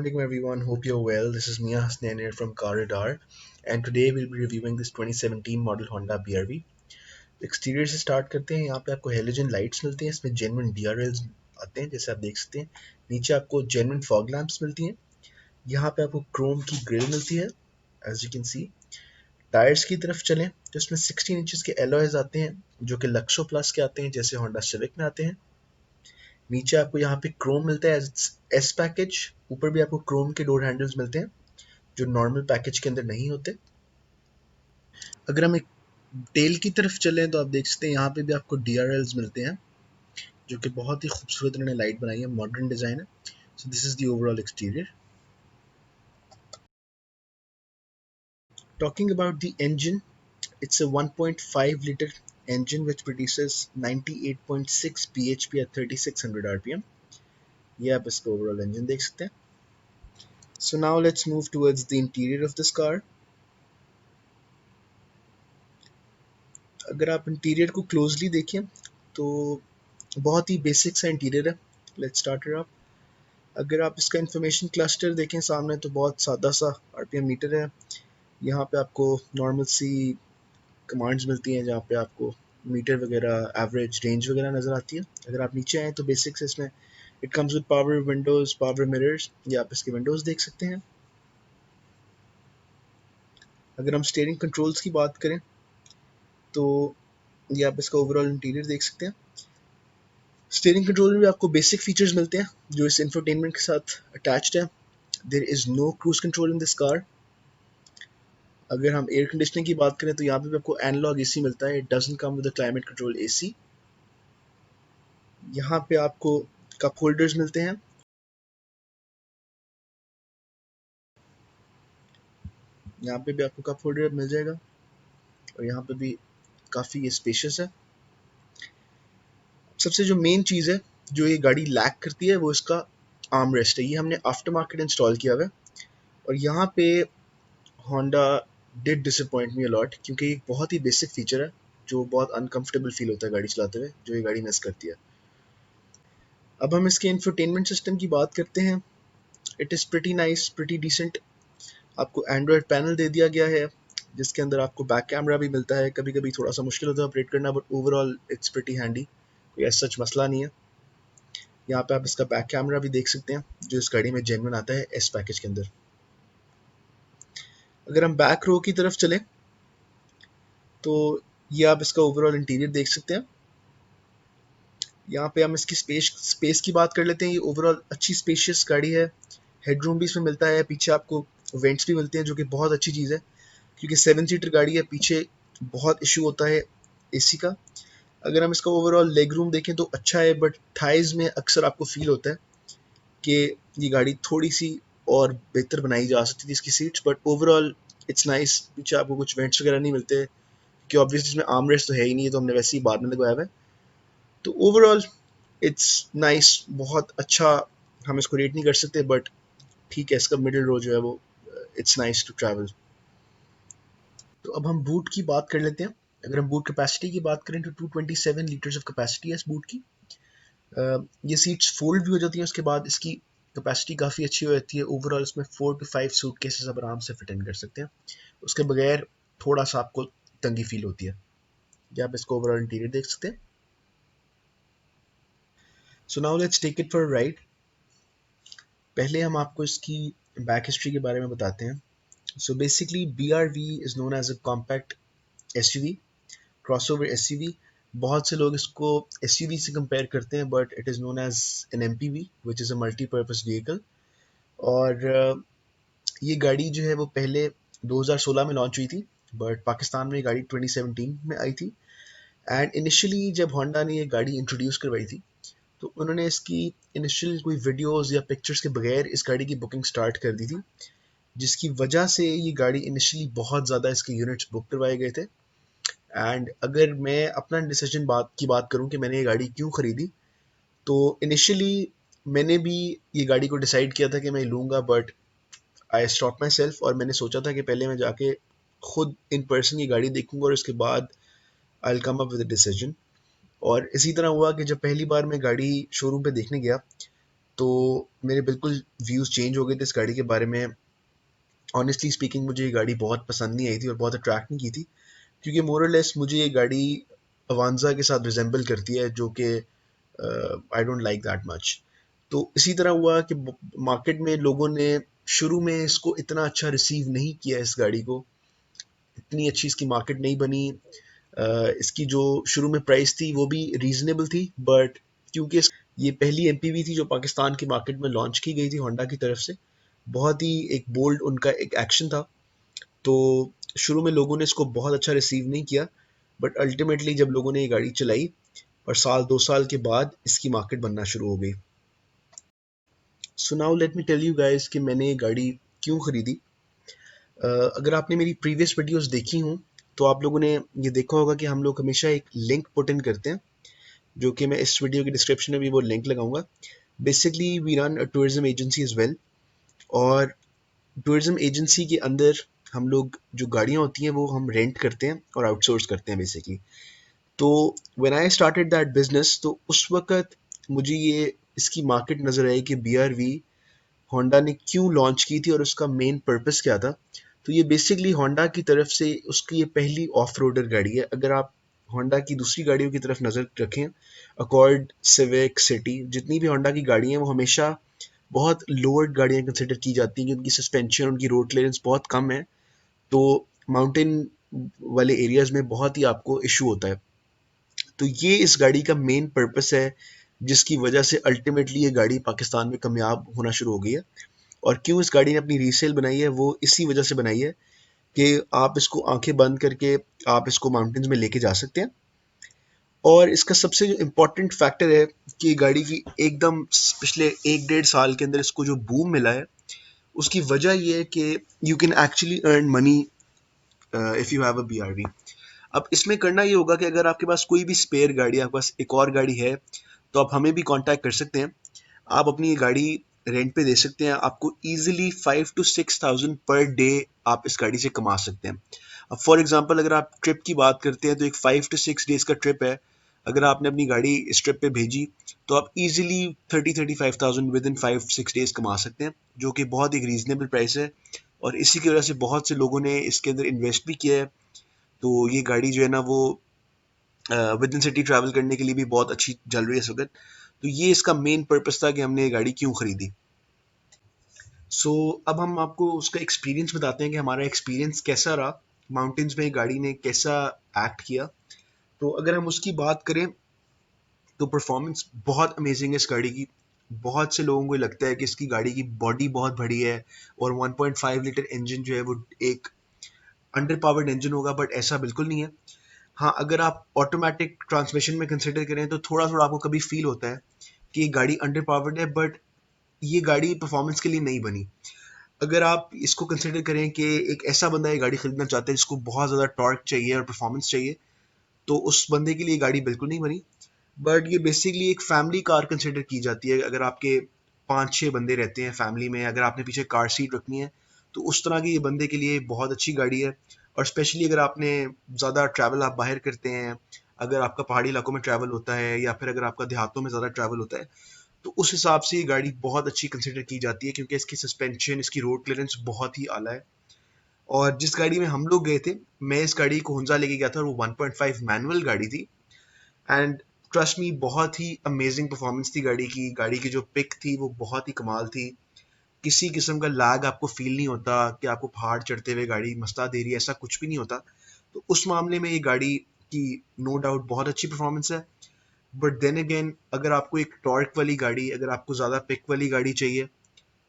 Assalamualaikum everyone. Hope you're well. This is Mia Hasnain here from Car Radar, and today we'll be reviewing this 2017 model Honda BRV. Exterior से start करते हैं। यहाँ पे आपको halogen lights मिलती हैं, इसमें जेन्युइन DRLs आते हैं जैसे आप देख सकते हैं। नीचे आपको जेन्युइन फॉग लैंप्स मिलती हैं। यहाँ पे आपको क्रोम की ग्रिल मिलती है as you can see. Tyres की तरफ चलें तो इसमें 16 इंचेस के एलॉयज आते हैं जो कि लक्सो प्लस के आते हैं जैसे होंडा सिविक में आते हैं। नीचे आपको यहाँ पे क्रोम मिलता है एस पैकेज। ऊपर भी आपको क्रोम के डोर हैंडल्स मिलते हैं जो नॉर्मल पैकेज के अंदर नहीं होते। अगर हम एक टेल की तरफ चलें तो आप देख सकते हैं यहाँ पे भी आपको DRLs मिलते हैं जो कि बहुत ही खूबसूरत इन्होंने लाइट बनाई है, मॉडर्न डिज़ाइन है। So this is the overall exterior. Talking about the engine, it's a 1.5 liter engine which produces 98.6 bhp at 3600 rpm. ये आप इसका ओवरऑल इंजन देख सकते हैं। So now let's move towards the interior of this car. अगर आप interior को closely देखें तो बहुत ही बेसिक सा इंटीरियर है। Let's start it up. अगर आप इसका इंफॉर्मेशन क्लस्टर देखें सामने तो बहुत सादा सा RPM मीटर है। यहाँ पे आपको नॉर्मल सी कमांड्स मिलती हैं जहाँ पे आपको मीटर वगैरह, एवरेज, रेंज वगैरह नज़र आती है। अगर आप नीचे आएँ तो बेसिक्स इसमें it comes with power Windows, power mirrors, या आप इसके विंडोज़ देख सकते हैं। अगर हम स्टीयरिंग कंट्रोल्स की बात करें तो ये आप इसका ओवरऑल इंटीरियर देख सकते हैं। स्टीयरिंग कंट्रोल में भी आपको बेसिक फीचर्स मिलते हैं जो इस इंफोटेनमेंट के साथ अटैच्ड है। There is no cruise control in this car. अगर हम एयर कंडीशनिंग की बात करें तो यहाँ पे भी आपको एनालॉग AC मिलता है। It doesn't come with climate control AC। यहाँ पे आपको कप होल्डर्स मिलते हैं। यहाँ पे भी आपको कप होल्डर मिल जाएगा और यहाँ पे भी काफ़ी ये स्पेशियस है। सबसे जो मेन चीज़ है जो ये गाड़ी लैक करती है वो इसका आर्म रेस्ट है। ये हमने आफ्टर मार्केट इंस्टॉल किया हुआ है और यहाँ पे Honda did disappoint me a lot क्योंकि एक बहुत ही बेसिक फीचर है जो बहुत अनकंफर्टेबल फील होता है गाड़ी चलाते हुए, जो ये गाड़ी मिस करती है। अब हम इसके इंफोटेनमेंट सिस्टम की बात करते हैं। It is pretty nice, pretty decent. आपको एंड्रॉयड पैनल दे दिया गया है जिसके अंदर आपको बैक कैमरा भी मिलता है। कभी कभी थोड़ा सा मुश्किल होता है ऑपरेट करना, but overall it's pretty handy, कोई ऐसा सच मसला नहीं है। यहाँ पे आप इसका बैक कैमरा भी देख सकते हैं जो इस गाड़ी में जेन्युइन आता है एस पैकेज के अंदर। अगर हम बैक रो की तरफ चलें तो ये आप इसका ओवरऑल इंटीरियर देख सकते हैं। यहाँ पे हम इसकी स्पेस की बात कर लेते हैं। ये ओवरऑल अच्छी स्पेशियस गाड़ी है। हेडरूम भी इसमें मिलता है, पीछे आपको वेंट्स भी मिलते हैं जो कि बहुत अच्छी चीज़ है क्योंकि 7 सीटर गाड़ी है। पीछे बहुत इशू होता है AC का। अगर हम इसका ओवरऑल लेग रूम देखें तो अच्छा है, बट थाइज में अक्सर आपको फील होता है कि ये गाड़ी थोड़ी सी और बेहतर बनाई जा सकती थी इसकी seats, but overall it's nice. पीछे आपको कुछ वेंट्स वगैरह नहीं मिलते कि ऑब्वियसली इसमें आर्म रेस्ट तो है ही नहीं, तो हमने वैसे ही बाद में लगवाया हुआ है। तो ओवरऑल इट्स नाइस, बहुत अच्छा। हम इसको रेट नहीं कर सकते, बट ठीक है, इसका मिडिल रो जो है वो इट्स नाइस टू ट्रैवल। तो अब हम बूट की बात कर लेते हैं। अगर हम बूट कैपेसिटी की बात करें तो 227 लीटर्स ऑफ कैपेसिटी है इस बूट की। ये सीट्स फोल्ड भी हो जाती हैं, उसके बाद इसकी कैपेसिटी काफ़ी अच्छी हो जाती है। ओवरऑल इसमें 4 to 5 सूट केसेस आप आराम से फिट इन कर सकते हैं। उसके बगैर थोड़ा सा आपको तंगी फील होती है। या आप इसको ओवरऑल इंटीरियर देख सकते हैं। So now let's take it for ride. पहले हम आपको इसकी बैक हिस्ट्री के बारे में बताते हैं। So basically BRV is known as a compact SUV, crossover SUV। बहुत से लोग इसको SUV से कंपेयर करते हैं, but it is known as an MPV which is a multipurpose vehicle. और ये गाड़ी जो है वो पहले 2016 में लॉन्च हुई थी, बट पाकिस्तान में ये गाड़ी 2017 में आई थी। एंड इनिशियली जब होंडा ने ये गाड़ी इंट्रोड्यूस करवाई थी तो उन्होंने इसकी इनिशियल कोई वीडियोस या पिक्चर्स के बगैर इस गाड़ी की बुकिंग स्टार्ट कर दी थी, जिसकी वजह से ये गाड़ी इनिशियली बहुत ज़्यादा इसके यूनिट्स बुक करवाए गए थे। एंड अगर मैं अपना डिसीजन की बात करूं कि मैंने ये गाड़ी क्यों ख़रीदी, तो इनिशियली मैंने भी ये गाड़ी को डिसाइड किया था कि मैं लूँगा, but I stop my self और मैंने सोचा था कि पहले मैं जाके खुद इन पर्सन ये गाड़ी देखूंगा और उसके बाद I will come up with a decision. और इसी तरह हुआ कि जब पहली बार मैं गाड़ी शोरूम पे देखने गया तो मेरे बिल्कुल व्यूज़ चेंज हो गए थे इस गाड़ी के बारे में। ऑनेस्टली स्पीकिंग मुझे ये गाड़ी बहुत पसंद नहीं आई थी और बहुत अट्रैक्ट नहीं की थी, क्योंकि मोर और लेस मुझे ये गाड़ी अवांजा के साथ रिजेंबल करती है, जो कि I don't like that much. तो इसी तरह हुआ कि मार्केट में लोगों ने शुरू में इसको इतना अच्छा रिसीव नहीं किया, इस गाड़ी को इतनी अच्छी इसकी मार्केट नहीं बनी। इसकी जो शुरू में प्राइस थी वो भी रीजनेबल थी, बट क्योंकि ये पहली एमपीवी थी जो पाकिस्तान की मार्केट में लॉन्च की गई थी होंडा की तरफ से, बहुत ही एक बोल्ड उनका एक एक्शन था। तो शुरू में लोगों ने इसको बहुत अच्छा रिसीव नहीं किया, बट अल्टीमेटली जब लोगों ने ये गाड़ी चलाई और साल 2 साल के बाद इसकी मार्केट बनना शुरू हो गई। So now let me tell you guys कि मैंने ये गाड़ी क्यों खरीदी। अगर आपने मेरी प्रीवियस वीडियोस देखी हूँ तो आप लोगों ने ये देखा होगा कि हम लोग हमेशा एक लिंक पुट इन करते हैं, जो कि मैं इस वीडियो के डिस्क्रिप्शन में भी वो लिंक लगाऊंगा। Basically we run a tourism agency as well, और टूरिज्म एजेंसी के अंदर हम लोग जो गाड़ियाँ होती हैं वो हम रेंट करते हैं और आउटसोर्स करते हैं बेसिकली। तो when I started that business, तो उस वक्त मुझे ये इसकी मार्केट नज़र आई कि BRV होंडा ने क्यों लॉन्च की थी और उसका मेन पर्पस क्या था। तो ये बेसिकली होंडा की तरफ से उसकी ये पहली ऑफ रोडर गाड़ी है। अगर आप होंडा की दूसरी गाड़ियों की तरफ नज़र रखें, अकॉर्ड, सिविक, सिटी, जितनी भी होंडा की गाड़ियाँ हैं वो हमेशा बहुत लोअर्ड गाड़ियाँ कंसिडर की जाती हैं, क्योंकि उनकी सस्पेंशन, उनकी रोड क्लियरेंस बहुत कम है। तो माउंटेन वाले एरियाज में बहुत ही आपको इशू होता है। तो ये इस गाड़ी का मेन पर्पस है, जिसकी वजह से अल्टीमेटली ये गाड़ी पाकिस्तान में कामयाब होना शुरू हो गई है। और क्यों इस गाड़ी ने अपनी रीसेल बनाई है, वो इसी वजह से बनाई है कि आप इसको आंखें बंद करके आप इसको माउंटेन्स में लेके जा सकते हैं। और इसका सबसे जो इम्पोर्टेंट फैक्टर है कि गाड़ी की एकदम पिछले 1 डेढ़ साल के अंदर इसको जो बूम मिला है, उसकी वजह ये है कि you can actually earn money if you have a BRV। अब इसमें करना ये होगा कि अगर आपके पास कोई भी स्पेयर गाड़ी, आपके पास एक और गाड़ी है, तो आप हमें भी कांटेक्ट कर सकते हैं। आप अपनी ये गाड़ी रेंट पे दे सकते हैं। आपको easily 5 to 6 thousand per day आप इस गाड़ी से कमा सकते हैं। अब फॉर एग्जांपल अगर आप ट्रिप की बात करते हैं, तो एक 5 to 6 डेज का ट्रिप है। अगर आपने अपनी गाड़ी इस ट्रिप पे भेजी, तो आप इजीली 35,000 विद इन 5 6 डेज कमा सकते हैं, जो कि बहुत एक रीजनेबल प्राइस है। और इसी की वजह से बहुत से लोगों ने इसके अंदर इन्वेस्ट भी किया है। तो ये गाड़ी जो है ना वो विद इन सिटी ट्रैवल करने के लिए भी बहुत अच्छी चल रही है इस वक्त। तो ये इसका मेन पर्पस था कि हमने ये गाड़ी क्यों खरीदी। अब हम आपको उसका एक्सपीरियंस बताते हैं कि हमारा एक्सपीरियंस कैसा रहा, माउंटेन्स में गाड़ी ने कैसा एक्ट किया। तो अगर हम उसकी बात करें, तो परफॉर्मेंस बहुत अमेजिंग है इस गाड़ी की। बहुत से लोगों को लगता है कि इसकी गाड़ी की बॉडी बहुत बड़ी है और 1.5 लीटर इंजन जो है वो एक अंडर पावर्ड इंजन होगा, बट ऐसा बिल्कुल नहीं है। हाँ, अगर आप ऑटोमेटिक ट्रांसमिशन में कंसिडर करें तो थोड़ा थोड़ा आपको कभी फील होता है कि ये गाड़ी अंडर पावर्ड है, बट ये गाड़ी परफॉर्मेंस के लिए नहीं बनी। अगर आप इसको कंसिडर करें कि एक ऐसा बंदा ये गाड़ी खरीदना चाहता है जिसको बहुत ज़्यादा टॉर्क चाहिए और परफॉर्मेंस चाहिए, तो उस बंदे के लिए गाड़ी बिल्कुल नहीं बनी। बट ये बेसिकली एक फैमिली कार कंसिडर की जाती है। अगर आपके 5 6 बंदे रहते हैं फैमिली में, अगर आपने पीछे कार सीट रखनी है, तो उस तरह की ये बंदे के लिए बहुत अच्छी गाड़ी है। और स्पेशली अगर आपने ज़्यादा ट्रैवल आप बाहर करते हैं, अगर आपका पहाड़ी इलाकों में ट्रैवल होता है या फिर अगर आपका देहातों में ज़्यादा ट्रैवल होता है, तो उस हिसाब से ये गाड़ी बहुत अच्छी कंसिडर की जाती है, क्योंकि इसकी सस्पेंशन, इसकी रोड क्लियरेंस बहुत ही आला है। और जिस गाड़ी में हम लोग गए थे, मैं इस गाड़ी को हुंजा लेके गया था और वो 1.5 मैनुअल गाड़ी थी। एंड ट्रस्ट मी, बहुत ही अमेजिंग परफॉर्मेंस थी गाड़ी की जो पिक थी वो बहुत ही कमाल थी। किसी किस्म का लैग आपको फील नहीं होता कि आपको पहाड़ चढ़ते हुए गाड़ी मसला दे रही है, ऐसा कुछ भी नहीं होता। तो उस मामले में ये गाड़ी की नो डाउट बहुत अच्छी परफॉर्मेंस है। बट देन अगेन, अगर आपको एक टॉर्क वाली गाड़ी, अगर आपको ज़्यादा पिक वाली गाड़ी चाहिए,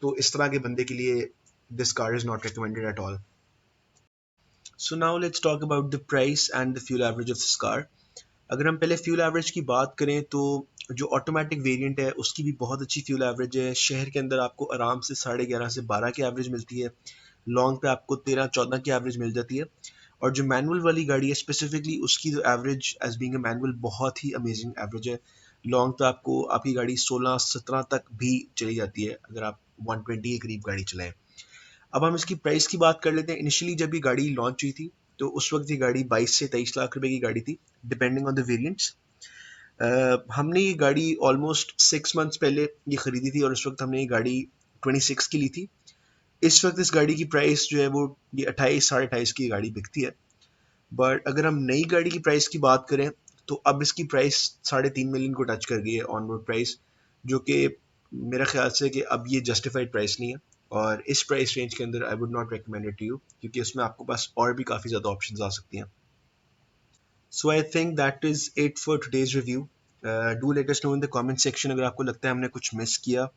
तो इस तरह के बंदे के लिए this car is not recommended at all. So now let's talk about the price and the fuel average of this car. अगर हम पहले फ्यूल एवरेज की बात करें, तो जो ऑटोमेटिक वेरिएंट है उसकी भी बहुत अच्छी फ्यूल एवरेज है। शहर के अंदर आपको आराम से 11.5 से 12 की एवरेज मिलती है। लॉन्ग पे आपको 13 14 की एवरेज मिल जाती है। और जो मैनुअल वाली गाड़ी है स्पेसिफिकली, उसकी जो average age being a manual बहुत ही अमेजिंग एवरेज है। लॉन्ग पे आपको आपकी गाड़ी 16 17 तक भी चली जाती है अगर आप 120 के करीब गाड़ी चलाएं। अब हम इसकी प्राइस की बात कर लेते हैं। इनिशियली जब ये गाड़ी लॉन्च हुई थी, तो उस वक्त ये गाड़ी 22 से 23 लाख रुपए की गाड़ी थी, डिपेंडिंग ऑन द वेरिएंट्स। हमने ये गाड़ी ऑलमोस्ट 6 मंथ्स पहले ये खरीदी थी और उस वक्त हमने ये गाड़ी 26 की ली थी। इस वक्त इस गाड़ी की प्राइस जो है वो ये 28 साढ़े 28 की गाड़ी बिकती है। बट अगर हम नई गाड़ी की प्राइस की बात करें तो अब इसकी प्राइस 3.5 मिलियन को टच कर गई है ऑन रोड प्राइस, जो कि मेरा ख्याल से कि अब ये जस्टिफाइड प्राइस नहीं है। और इस प्राइस रेंज के अंदर I would not recommend it to you, क्योंकि उसमें आपको पास और भी काफ़ी ज़्यादा ऑप्शंस आ सकती हैं। So I think that is it for today's review. Do let us know in the comment section अगर आपको लगता है हमने कुछ मिस किया,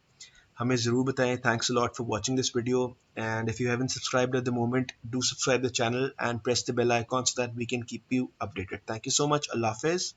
हमें ज़रूर बताएं। Thanks a lot for watching this video, and if you haven't subscribed at the moment, do subscribe the channel and press the bell icon so that we can keep you updated. Thank you so much. Allah Hafiz.